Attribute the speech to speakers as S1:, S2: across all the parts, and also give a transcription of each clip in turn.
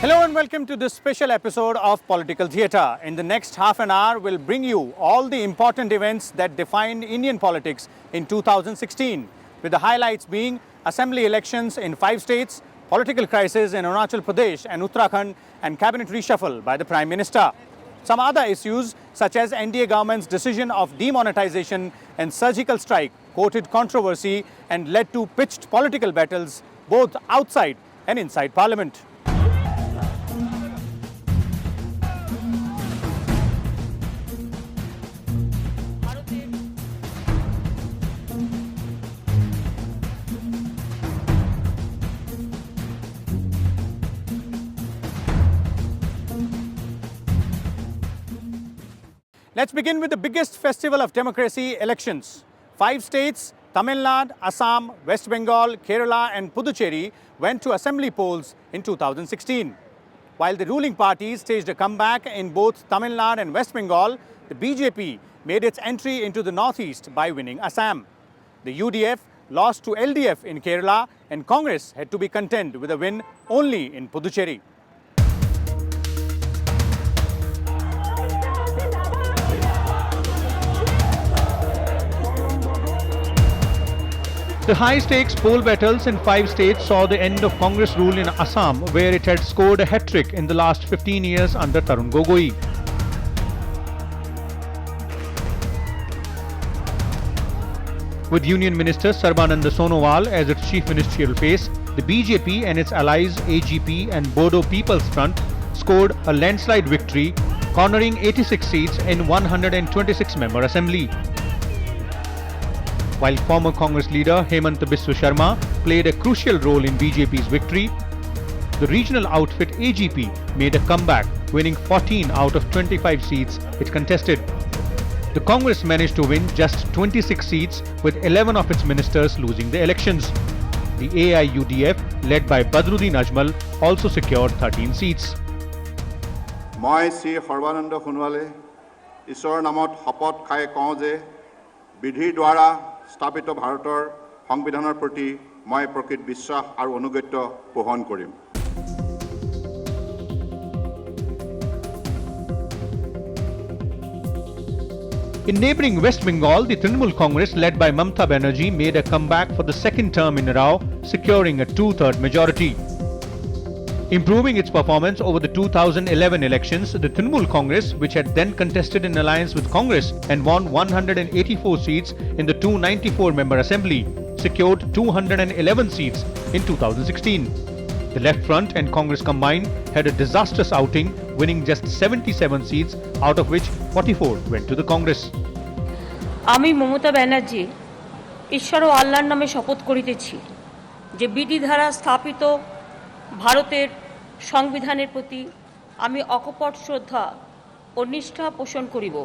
S1: Hello and welcome to this special episode of Political Theatre. In the next half an hour, we'll bring you all the important events that defined Indian politics in 2016, with the highlights being assembly elections in 5 states, political crisis in Arunachal Pradesh and Uttarakhand, and cabinet reshuffle by the Prime Minister. Some other issues, such as NDA government's decision of demonetization and surgical strike, courted controversy and led to pitched political battles both outside and inside Parliament. Let's begin with the biggest festival of democracy, elections. 5 states, Tamil Nadu, Assam, West Bengal, Kerala and Puducherry went to assembly polls in 2016. While the ruling parties staged a comeback in both Tamil Nadu and West Bengal, the BJP made its entry into the northeast by winning Assam. The UDF lost to LDF in Kerala and Congress had to be content with a win only in Puducherry. The high-stakes poll battles in 5 states saw the end of Congress rule in Assam, where it had scored a hat-trick in the last 15 years under Tarun Gogoi. With Union Minister Sarbananda Sonowal as its chief ministerial face, the BJP and its allies AGP and Bodo People's Front scored a landslide victory, cornering 86 seats in 126-member assembly. While former Congress leader Hemant Biswa Sharma played a crucial role in BJP's victory, the regional outfit AGP made a comeback, winning 14 out of 25 seats it contested. The Congress managed to win just 26 seats, with 11 of its ministers losing the elections. The AIUDF, led by Badruddin Ajmal, also secured 13 seats.
S2: Moi Sri Sarbananda Sonowale, Ishor Namot Hapot Khai Kau Je, Bidhi Dwara স্থাপিত ভাৰতৰ সংবিধানৰ প্ৰতি মই প্ৰকৃত বিশ্বাস আৰু অনুগত্য পোষণ কৰিম।
S1: In neighbouring West Bengal, the Trinamool Congress led by Mamata Banerjee made a comeback for the second term in a row, securing a 2/3 majority. Improving its performance over the 2011 elections, the Trinamool Congress, which had then contested an alliance with Congress and won 184 seats in the 294-member assembly, secured 211 seats in 2016. The Left Front and Congress combined had a disastrous outing, winning just 77 seats, out of which 44 went to the Congress.
S3: আমি মমতা ব্যানার্জি ঈশ্বর ও আল্লাহর নামে শপথ করিতেছি যে বিধি ধারা স্থাপিত ভারতের সংবিধানের প্রতি আমি অকপট শ্রদ্ধা ও নিষ্ঠা পোষণ করিব।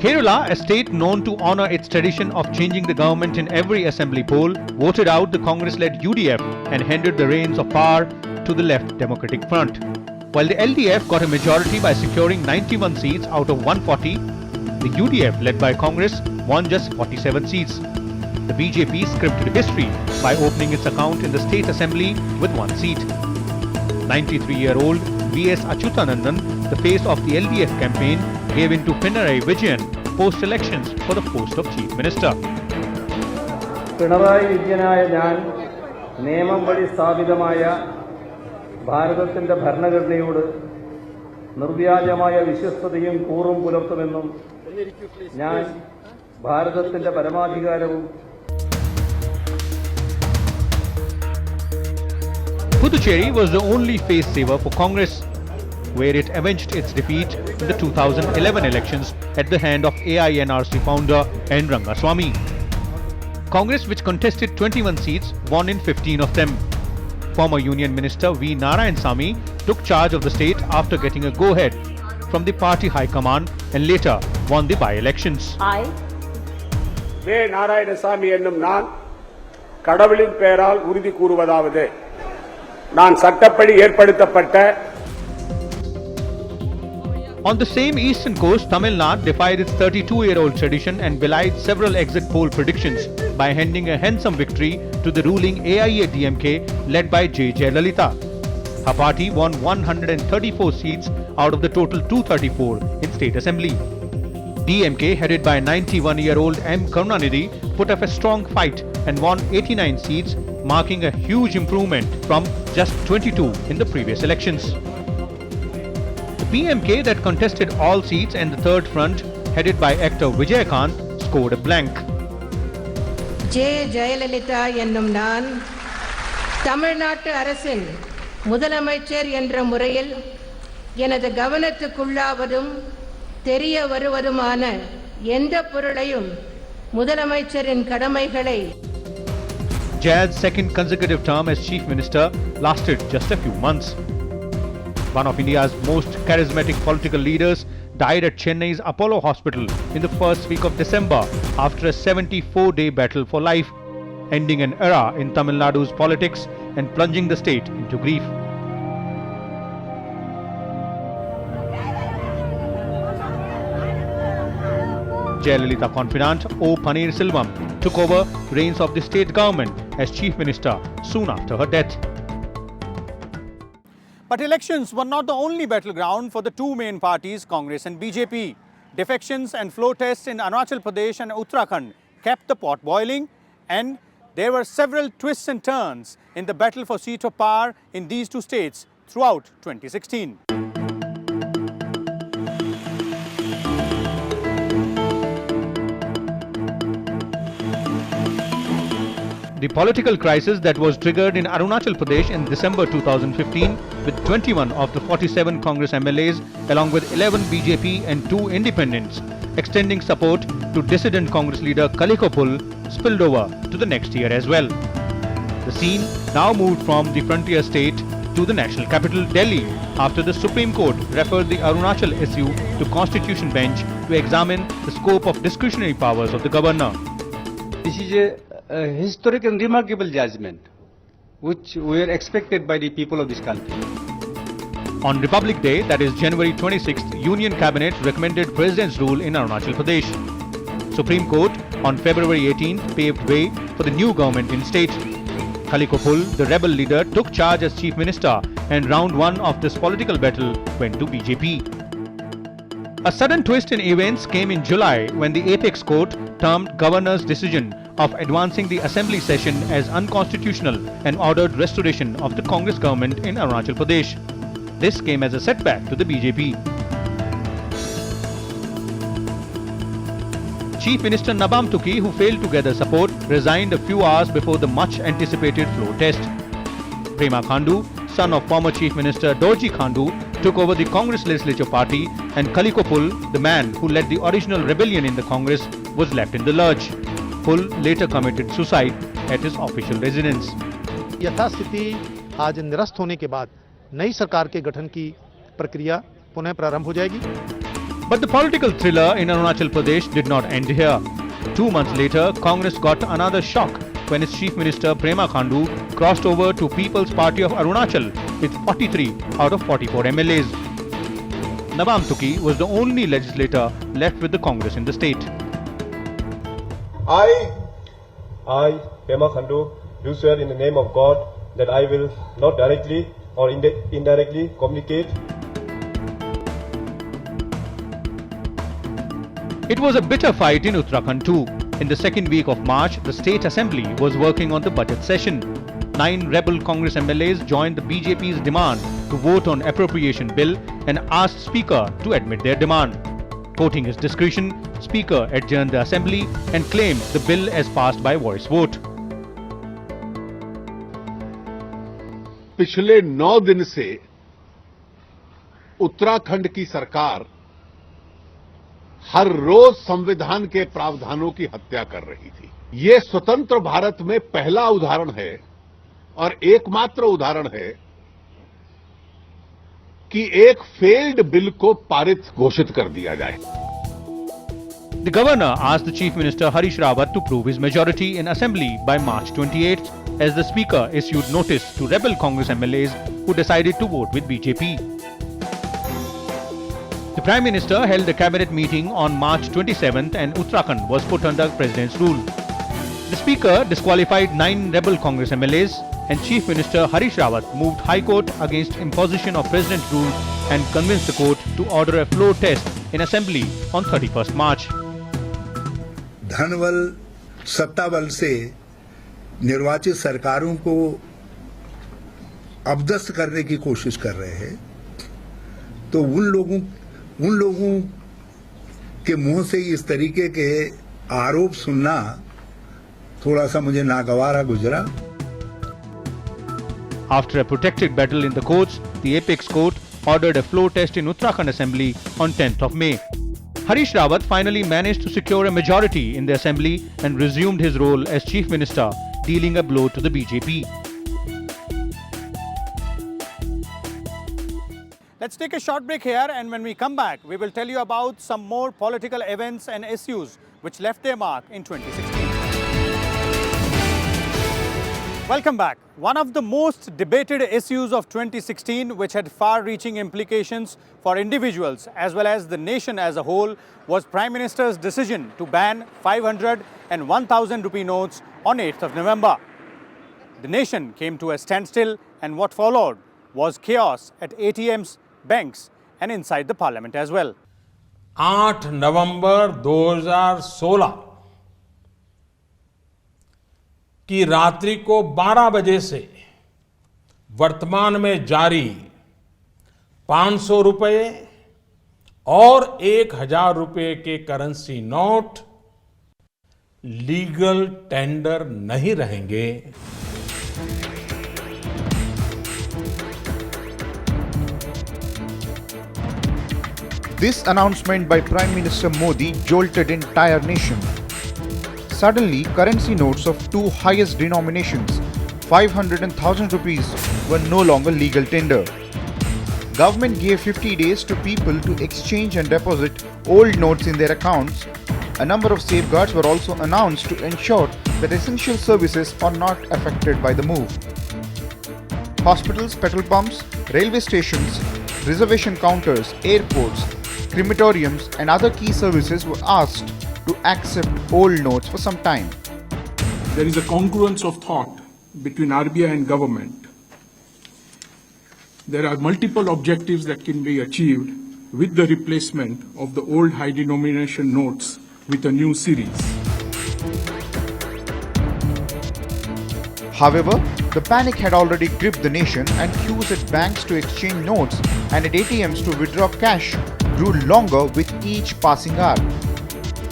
S1: Kerala, a state known to honour its tradition of changing the government in every assembly poll, voted out the Congress-led UDF and handed the reins of power to the Left Democratic Front. While the LDF got a majority by securing 91 seats out of 140, the UDF, led by Congress, won just 47 seats. The BJP scripted history by opening its account in the state assembly with 1 seat. 93-year-old V.S. Achyutanandan, the face of the LDF campaign, gave in to Pinarayi Vijayan post-elections for the post of Chief Minister.
S4: Pinarayi Vijayanaya ഞാൻ നിയമം വഴി സ്ഥാപിതമായ ഭാരതത്തിന്റെ ഭരണഘടനയോട് നിർവ്യാജമായ വിശ്വസ്തതയും കൂറും പുലർത്തുമെന്നും ഞാൻ ഭാരതത്തിന്റെ പരമാധികാരവും
S1: Puducherry was the only face saver for Congress, where it avenged its defeat in the 2011 elections at the hand of AINRC founder N. Rangaswamy. Congress, which contested 21 seats, won in 15 of them. Former Union Minister V. Narayanasamy took charge of the state after getting a go-ahead from the party high command and later won the by-elections.
S5: V. Narayanasamy என்னும் நான் கடவுளின் பெயரால் உறுதி கூறுவதாவது நான் சட்டப்படி ஏற்படுத்தப்பட்ட
S1: On the same eastern coast, Tamil Nadu defied its 32-year-old tradition and belied several exit poll predictions by handing a handsome victory to the ruling AIA-DMK led by J. Jayalalitha. Her party won 134 seats out of the total 234 in State Assembly. DMK, headed by 91-year-old M. Karunanidhi, put up a strong fight and won 89 seats, marking a huge improvement from just 22 in the previous elections. The PMK that contested all seats and the third front, headed by actor Vijayakant, scored a blank.
S6: J. Jayalalitha என்னும் நான் தமிழ்நாட்டு அரசின் முதலமைச்சர் என்ற முறையில் எனது கவனத்துக்குள்ளாவதும் தெரிய வருவதுமான எந்த பொருளையும் முதலமைச்சரின் கடமைகளை
S1: Jay's second consecutive term as Chief Minister lasted just a few months. One of India's most charismatic political leaders died at Chennai's Apollo Hospital in the first week of December after a 74-day battle for life, ending an era in Tamil Nadu's politics and plunging the state into grief. Jayalalitha confidant O. Paneerselvam took over reins of the state government as Chief Minister soon after her death.
S7: But elections were not the only battleground for the two main parties, Congress and BJP. Defections and flow tests in Arunachal Pradesh and Uttarakhand kept the pot boiling, and there were several twists and turns in the battle for seat of power in these two states throughout 2016.
S1: The political crisis that was triggered in Arunachal Pradesh in December 2015 with 21 of the 47 Congress MLAs along with 11 BJP and 2 independents extending support to dissident Congress leader Kalikopul spilled over to the next year as well. The scene now moved from the frontier state to the national capital Delhi after the Supreme Court referred the Arunachal issue to Constitution Bench to examine the scope of discretionary powers of the governor.
S8: This is a historic and remarkable judgment which were expected by the people of this country.
S1: On Republic Day, that is January 26th, Union Cabinet recommended President's rule in Arunachal Pradesh. Supreme Court on February 18th paved way for the new government in state. Kalikopul, the rebel leader, took charge as Chief Minister and round one of this political battle went to BJP. A sudden twist in events came in July when the Apex Court termed Governor's decision of advancing the assembly session as unconstitutional and ordered restoration of the Congress government in Arunachal Pradesh. This came as a setback to the BJP. Chief Minister Nabam Tuki, who failed to gather support, resigned a few hours before the much-anticipated floor test. Prema Khandu, son of former Chief Minister Dorji Khandu, took over the Congress Legislature Party, and Kalikopul, the man who led the original rebellion in the Congress, was left in the lurch. Pul later committed suicide at his official residence.
S9: यथास्थिति आज निरस्त होने के बाद नई सरकार के गठन की प्रक्रिया पुनः प्रारंभ हो जाएगी.
S1: But the political thriller in Arunachal Pradesh did not end here. 2 months later, Congress got another shock when its Chief Minister Prema Khandu crossed over to People's Party of Arunachal with 43 out of 44 MLAs. Nabam Tuki was the only legislator left with the Congress in the state.
S10: I, Prema Khandu, do swear in the name of God that I will not directly or indirectly communicate.
S1: It was a bitter fight in Uttarakhand too. In the second week of March, the State Assembly was working on the budget session. 9 rebel Congress MLAs joined the BJP's demand to vote on appropriation bill and asked Speaker to admit their demand. Quoting his discretion, Speaker adjourned the Assembly and claimed the bill as passed by voice vote.
S11: पिछले 9 दिन से उत्तराखंड की सरकार हर रोज संविधान के प्रावधानों की हत्या कर रही थी. ये स्वतंत्र भारत में पहला उदाहरण है और एकमात्र उदाहरण है कि एक फेल्ड बिल को पारित घोषित कर दिया जाए.
S1: The governor asked the Chief Minister Harish Rawat to prove his majority in Assembly by March 28th as the Speaker issued notice to rebel Congress MLAs who decided to vote with BJP. The Prime Minister held a cabinet meeting on March 27th and Uttarakhand was put under President's rule. The Speaker disqualified 9 rebel Congress MLAs, and Chief Minister Harish Rawat moved High Court against imposition of President rule and convinced the court to order a floor test in Assembly on 31st March.
S12: धनबल सत्ता बल से निर्वाचित सरकारों को अबदस्त करने की कोशिश कर रहे हैं, तो उन लोगों के मुंह से इस तरीके के आरोप सुनना थोड़ा सा मुझे नागवारा गुजरा.
S1: After a protracted battle in the courts, the apex court ordered a floor test in Uttarakhand Assembly on 10th of May. Harish Rawat finally managed to secure a majority in the Assembly and resumed his role as Chief Minister, dealing a blow to the BJP.
S7: Let's take a short break here, and when we come back, we will tell you about some more political events and issues which left their mark in 2016. Welcome back. One of the most debated issues of 2016, which had far-reaching implications for individuals as well as the nation as a whole, was Prime Minister's decision to ban 500 and 1000 rupee notes on 8th of November. The nation came to a standstill, and what followed was chaos at ATMs, banks and inside the parliament as well.
S13: 8 नवंबर 2016 की रात्रि को 12 बजे से वर्तमान में जारी 500 रुपए और 1000 रुपए के करेंसी नोट लीगल टेंडर नहीं रहेंगे.
S14: This announcement by Prime Minister Modi jolted entire nation. Suddenly, currency notes of two highest denominations, 500 and 1000 rupees, were no longer legal tender. Government gave 50 days to people to exchange and deposit old notes in their accounts. A number of safeguards were also announced to ensure that essential services are not affected by the move. Hospitals, petrol pumps, railway stations, reservation counters, airports, crematoriums and other key services were asked to accept old notes for some time.
S15: There is a congruence of thought between RBI and government. There are multiple objectives that can be achieved with the replacement of the old high denomination notes with a new series.
S14: However, the panic had already gripped the nation, and queues at banks to exchange notes and at ATMs to withdraw cash grew longer with each passing hour.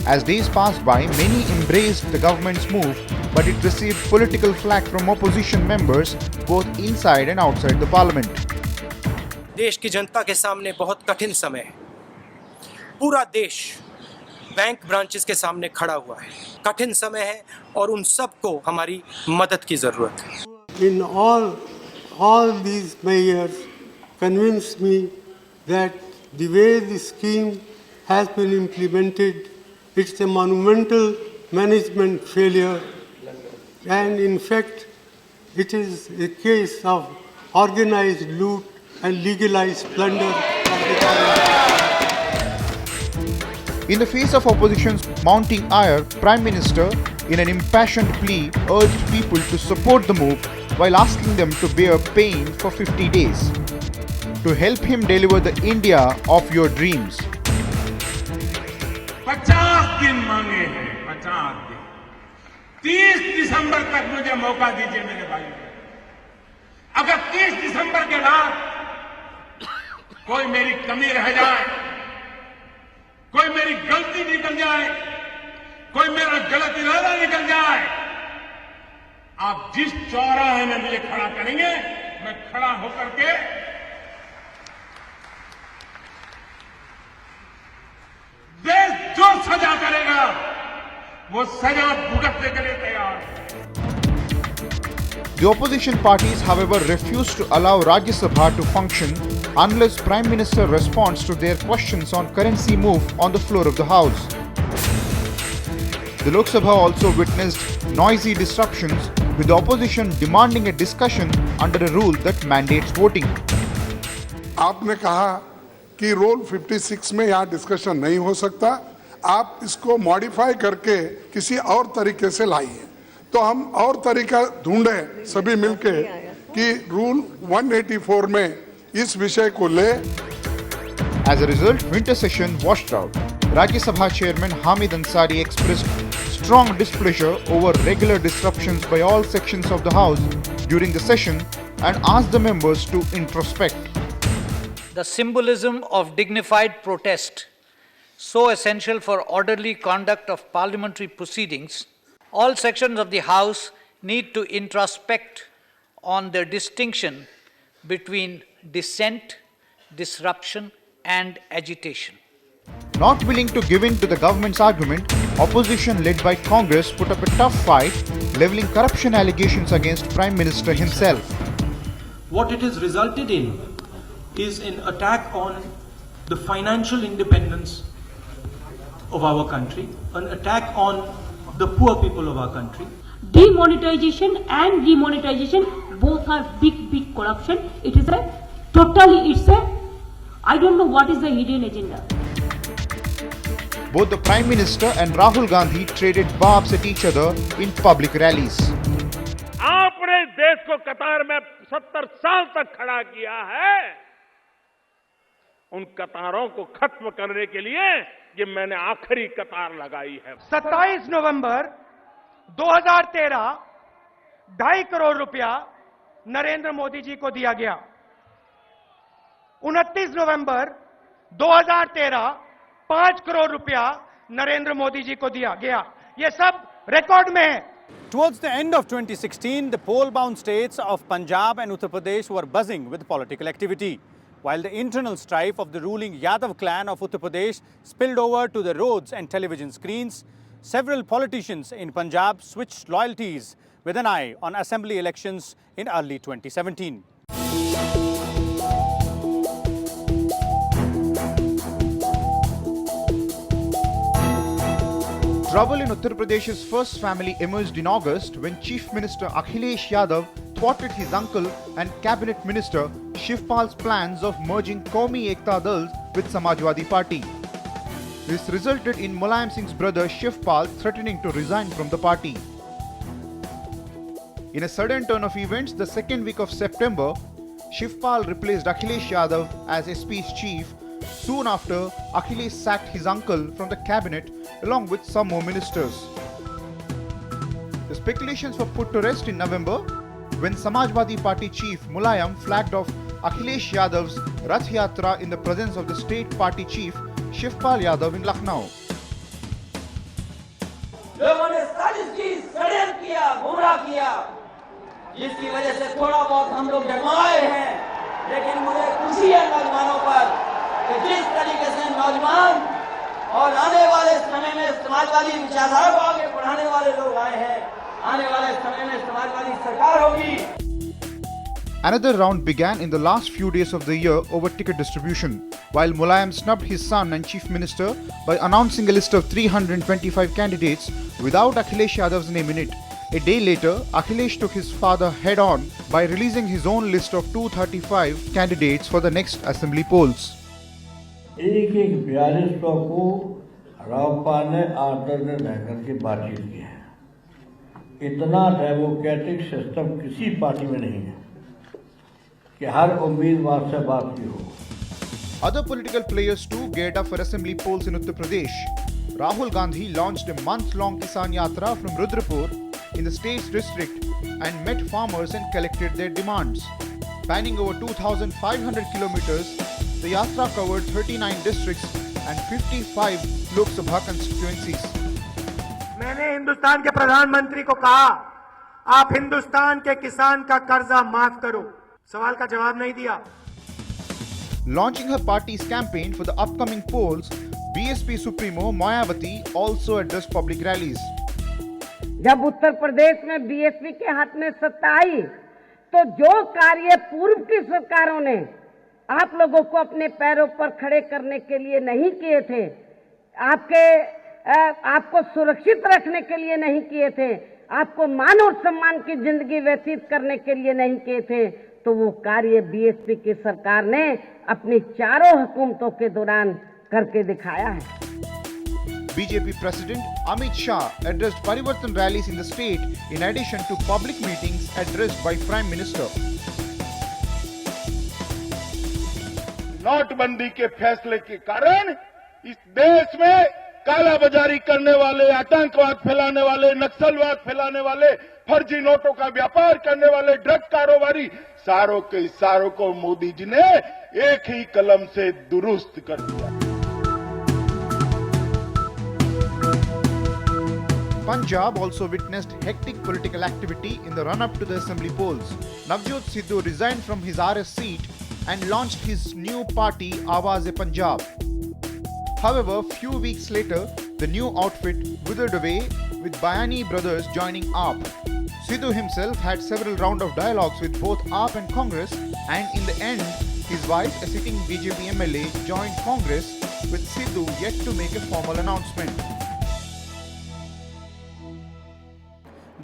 S14: As days passed by, many embraced the government's move, but it received political flack from opposition members both inside and outside the parliament.
S16: देश की जनता के सामने बहुत कठिन समय है. पूरा देश बैंक ब्रांचेस के सामने खड़ा हुआ है. कठिन समय है और उन सबको हमारी मदद की जरूरत है.
S17: In all these measures convinced me that the way the scheme has been implemented, it's a monumental management failure, and in fact it is a case of organized loot and legalized plunder of the government.
S14: In the face of opposition's mounting ire, Prime Minister, in an impassioned plea, urged people to support the move while asking them to bear pain for 50 days to help him deliver the India of your dreams.
S5: 50 दिन मांगे हैं, 50 दिन. 30 दिसंबर तक मुझे मौका दीजिए मेरे भाई. अगर 30 दिसंबर के बाद कोई मेरी कमी रह जाए, कोई मेरी गलती निकल जाए, कोई मेरा गलत इरादा निकल जाए, आप जिस चौराहे में मुझे खड़ा करेंगे, मैं खड़ा होकर के देश जो सजा करेगा वो सजा भुगतने के लिए तैयार है.
S14: The opposition parties, however, refused to allow Rajya Sabha to function unless Prime Minister responds to their questions on currency move on the floor of the House. The Lok Sabha also witnessed noisy disruptions, with the opposition demanding a discussion under a rule that mandates voting.
S18: आपने कहा कि rule 56 में यहाँ discussion नहीं हो सकता, आप इसको मॉडिफाई करके किसी और तरीके से लाइए. तो हम और तरीका ढूंढें सभी मिलके कि रूल 184 में इस विषय को ले।
S14: As a result, winter session washed out. Rajya Sabha Chairman Hamid Ansari expressed strong displeasure over regular disruptions by all sections of the House during the session and asked the members to introspect.
S19: The symbolism of dignified protest, so essential for orderly conduct of parliamentary proceedings, all sections of the House need to introspect on the distinction between dissent, disruption, and agitation.
S14: Not willing to give in to the government's argument, opposition led by Congress put up a tough fight, levelling corruption allegations against Prime Minister himself.
S20: What it has resulted in is an attack on the financial independence of our country, an attack on the poor people of our country.
S3: Demonetization and demonetization both are big corruption. It is I don't know what is the hidden agenda.
S14: Both the Prime Minister and Rahul Gandhi traded barbs at each other in public rallies.
S5: आपने देश को कतार में 70 साल तक खड़ा किया है, उन कतारों को खत्म करने के लिए ये मैंने आखिरी कतार लगाई है।
S21: 27 नवंबर 2013 2.5 करोड़ रुपया नरेंद्र मोदी जी को दिया गया। 29 नवंबर 2013 5 करोड़ रुपया नरेंद्र मोदी जी को दिया गया। ये सब रिकॉर्ड में है।
S7: Towards the end of 2016, the poll-bound states of Punjab and Uttar Pradesh were buzzing with political activity, while the internal strife of the ruling Yadav clan of Uttar Pradesh spilled over to the roads and television screens. Several politicians in Punjab switched loyalties with an eye on assembly elections in early 2017. Trouble in Uttar Pradesh's first family emerged in August when Chief Minister Akhilesh Yadav thwarted his uncle and Cabinet Minister Shivpal's plans of merging Qaumi Ekta Dal with Samajwadi Party. This resulted in Mulayam Singh's brother Shivpal threatening to resign from the party. In a sudden turn of events, the second week of September, Shivpal replaced Akhilesh Yadav as SP's chief. Soon after, Akhilesh sacked his uncle from the cabinet along with some more ministers. The speculations were put to rest in November when Samajwadi Party chief Mulayam flagged off Akhilesh Yadav's Rath Yatra in the presence of the state party chief Shivpal Yadav in Lucknow.
S22: लोगों ने साजिश की, षड्यंत्र किया, गुमराह किया, जिसकी वजह से थोड़ा बहुत हम लोग डगमगाए हैं, लेकिन मुझे खुशी है नौजवानों पर कि जिस तरीके से नौजवान और आने वाले समय में समाजवादी विचारधारा को आगे बढ़ाने वाले लोग आए हैं, आने वाले समय में समाजवादी सरकार होगी।
S14: Another round began in the last few days of the year over ticket distribution, while Mulayam snubbed his son and Chief Minister by announcing a list of 325 candidates without Akhilesh Yadav's name in it. A day later, Akhilesh took his father head-on by releasing his own list of 235 candidates for the next assembly polls.
S23: एक 4200 को रावपाल ने आदर में रहकर के बातचीत की है। इतना डेमोक्रेटिक सिस्टम किसी पार्टी में नहीं है कि हर उम्मीदवार से बात की हो।
S14: Other political players too geared up for assembly polls in Uttar Pradesh. Rahul Gandhi launched a month-long Kisan Yatra from Rudrapur in the state's district and met farmers and collected their demands. Spanning over 2,500 kilometers, the Yatra covered 39 districts and 55 Lok Sabha constituencies.
S21: मैंने हिंदुस्तान के प्रधानमंत्री को कहा, आप हिंदुस्तान के किसान का कर्जा माफ करो। सवाल का जवाब नहीं दिया।
S14: Launching her party's campaign for the upcoming polls, BSP Supremo Mayawati also addressed public rallies.
S24: जब उत्तर प्रदेश में बीएसपी के हाथ में सत्ता आई, तो जो कार्य पूर्व की सरकारों ने आप लोगों को अपने पैरों पर खड़े करने के लिए नहीं किए थे, आपको सुरक्षित रखने के लिए नहीं किए थे, आपको मान और सम्मान की जिंदगी व्यतीत करने के लिए नहीं किए थे, तो वो कार्य बीएसपी की सरकार ने अपनी चारों हुकूमतों के दौरान करके दिखाया है।
S14: BJP President Amit Shah addressed Parivartan rallies in the state in addition to public meetings addressed by Prime Minister.
S2: नोटबंदी के फैसले के कारण इस देश में कालाबाजारी करने वाले, आतंकवाद फैलाने वाले, नक्सलवाद फैलाने वाले, फर्जी नोटों का व्यापार करने वाले, ड्रग कारोबारी सारों के सारों को मोदी जी ने एक ही कलम से दुरुस्त कर दिया।
S14: Punjab also witnessed hectic political activity in the run-up to the assembly polls. Navjot Sidhu resigned from his RS seat and launched his new party Awaz-e-Punjab. However, few weeks later, the new outfit withered away with Bayani brothers joining AAP. Sidhu himself had several rounds of dialogues with both AAP and Congress, and in the end, his wife, a sitting BJP MLA, joined Congress, with Sidhu yet to make a formal announcement.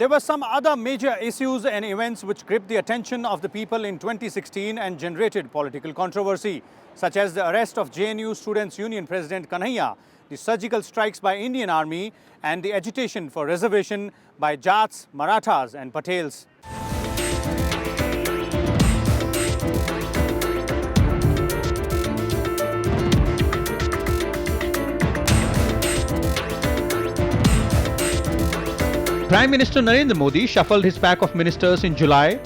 S7: There were some other major issues and events which gripped the attention of the people in 2016 and generated political controversy, such as the arrest of JNU Students' Union President Dahiya, the surgical strikes by Indian Army, and the agitation for reservation by Jats, Marathas and Patels.
S1: Prime Minister Narendra Modi shuffled his pack of ministers in July,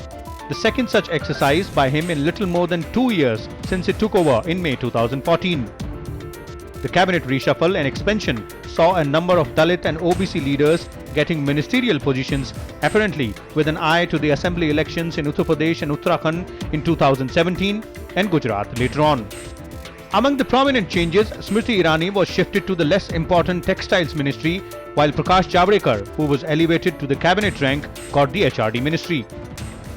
S1: the second such exercise by him in little more than 2 years since he took over in May 2014. The cabinet reshuffle and expansion saw a number of Dalit and OBC leaders getting ministerial positions, apparently with an eye to the assembly elections in Uttar Pradesh and Uttarakhand in 2017 and Gujarat later on. Among the prominent changes, Smriti Irani was shifted to the less important Textiles Ministry, while Prakash Javadekar, who was elevated to the cabinet rank, got the HRD Ministry.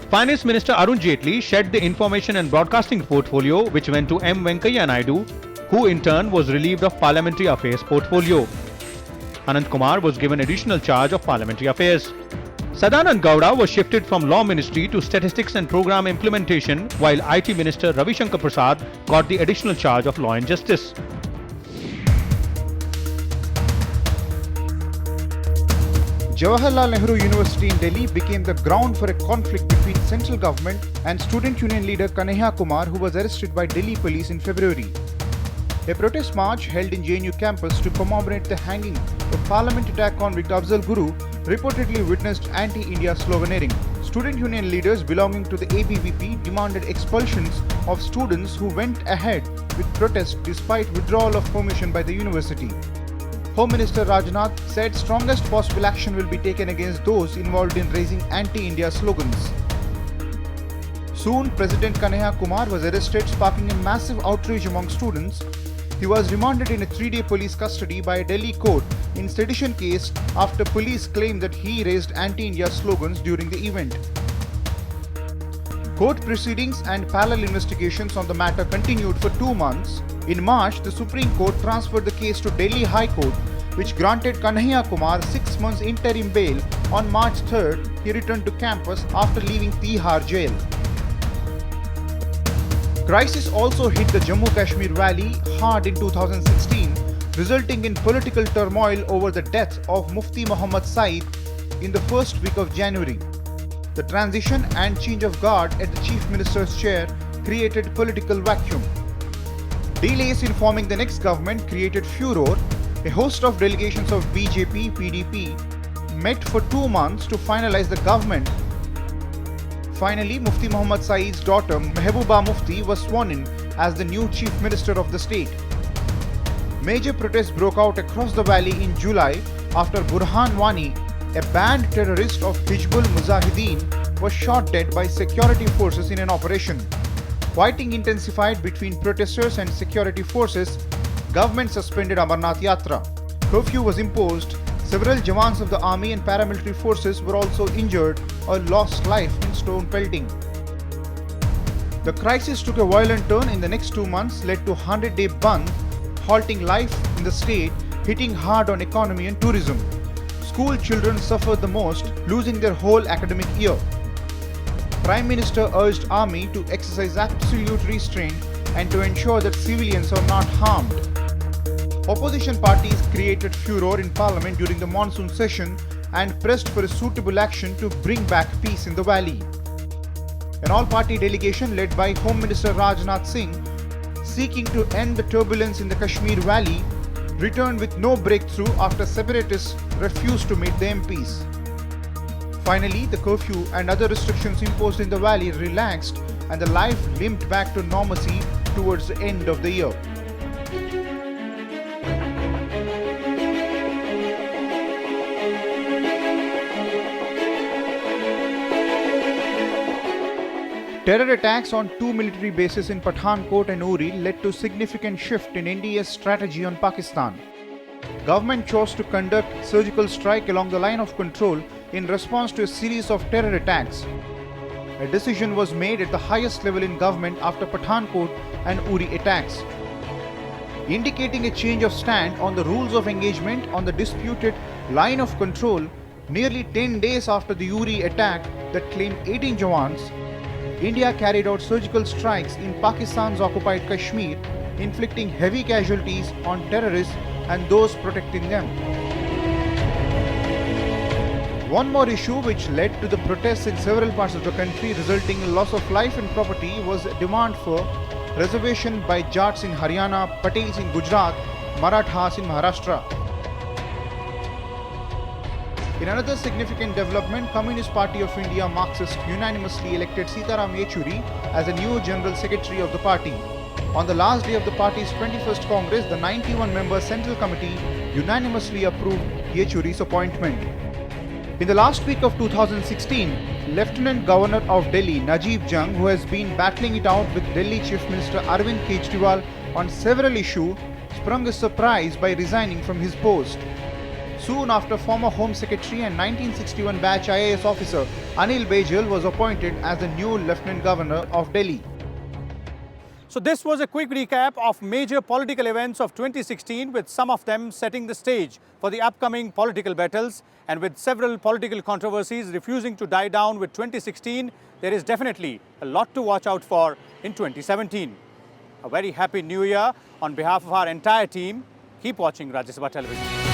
S1: Finance Minister Arun Jaitley shed the Information and Broadcasting portfolio, which went to M. Venkaiah Naidu, who in turn was relieved of Parliamentary Affairs portfolio. Anant Kumar was given additional charge of Parliamentary Affairs. Sadanand Gowda was shifted from Law Ministry to Statistics and Program Implementation, while IT Minister Ravi Shankar Prasad got the additional charge of Law and Justice.
S14: Jawaharlal Nehru University in Delhi became the ground for a conflict between central government and student union leader Kanhaiya Kumar, who was arrested by Delhi police in February. A protest march held in JNU campus to commemorate the hanging of Parliament attack convict Afzal Guru reportedly witnessed anti-India sloganeering. Student union leaders belonging to the ABVP demanded expulsions of students who went ahead with protests despite withdrawal of permission by the university. Home Minister Rajnath said strongest possible action will be taken against those involved in raising anti-India slogans. Soon, President Kanhaiya Kumar was arrested, sparking a massive outrage among students. He was remanded in a 3-day police custody by a Delhi court in sedition case after police claimed that he raised anti-India slogans during the event. Court proceedings and parallel investigations on the matter continued for 2 months. In March, the Supreme Court transferred the case to Delhi High Court, which granted Kanhaiya Kumar 6 months interim bail. On March 3rd, he returned to campus after leaving Tihar jail. Crisis also hit the Jammu-Kashmir Valley hard in 2016, resulting in political turmoil over the death of Mufti Muhammad Saeed in the first week of January. The transition and change of guard at the Chief Minister's chair created political vacuum. Delays in forming the next government created furor. A host of delegations of BJP, PDP met for 2 months to finalize the government. Finally, Mufti Muhammad Saeed's daughter Mehbooba Mufti was sworn in as the new Chief Minister of the state. Major protests broke out across the valley in July after Burhan Wani, a banned terrorist of Hizbul Mujahideen, was shot dead by security forces in an operation. Fighting intensified between protesters and security forces. Government suspended Amarnath Yatra. Curfew was imposed. Several jawans of the army and paramilitary forces were also injured or lost life in stone pelting. The crisis took a violent turn in the next 2 months, led to 100-day Bandh, halting life in the state, hitting hard on economy and tourism. School children suffered the most, losing their whole academic year. Prime Minister urged army to exercise absolute restraint and to ensure that civilians are not harmed. Opposition parties created furor in parliament during the monsoon session and pressed for a suitable action to bring back peace in the valley. An all-party delegation led by Home Minister Rajnath Singh, seeking to end the turbulence in the Kashmir Valley, returned with no breakthrough after separatists refused to meet the MPs. Finally, the curfew and other restrictions imposed in the valley relaxed and the life limped back to normalcy towards the end of the year. Terror attacks on two military bases in Pathankot and Uri led to significant shift in India's strategy on Pakistan. Government chose to conduct surgical strike along the line of control in response to a series of terror attacks. A decision was made at the highest level in government after Pathankot and Uri attacks, indicating a change of stand on the rules of engagement on the disputed line of control. Nearly 10 days after the Uri attack that claimed 18 Jawans, India carried out surgical strikes in Pakistan's occupied Kashmir, inflicting heavy casualties on terrorists and those protecting them. One more issue which led to the protests in several parts of the country, resulting in loss of life and property, was a demand for reservation by Jats in Haryana, Patels in Gujarat, Marathas in Maharashtra. In another significant development, Communist Party of India Marxist unanimously elected Sitaram Yechuri as the new General Secretary of the party. On the last day of the party's 21st Congress, the 91-member Central Committee unanimously approved Yechuri's appointment. In the last week of 2016, Lieutenant Governor of Delhi, Najib Jung, who has been battling it out with Delhi Chief Minister Arvind Kejriwal on several issues, sprung a surprise by resigning from his post. Soon after, former Home Secretary and 1961 batch IAS officer Anil Baijal was appointed as the new Lieutenant Governor of Delhi.
S7: So this was a quick recap of major political events of 2016, with some of them setting the stage for the upcoming political battles, and with several political controversies refusing to die down with 2016, there is definitely a lot to watch out for in 2017. A very happy New Year on behalf of our entire team. Keep watching Rajya Sabha Television.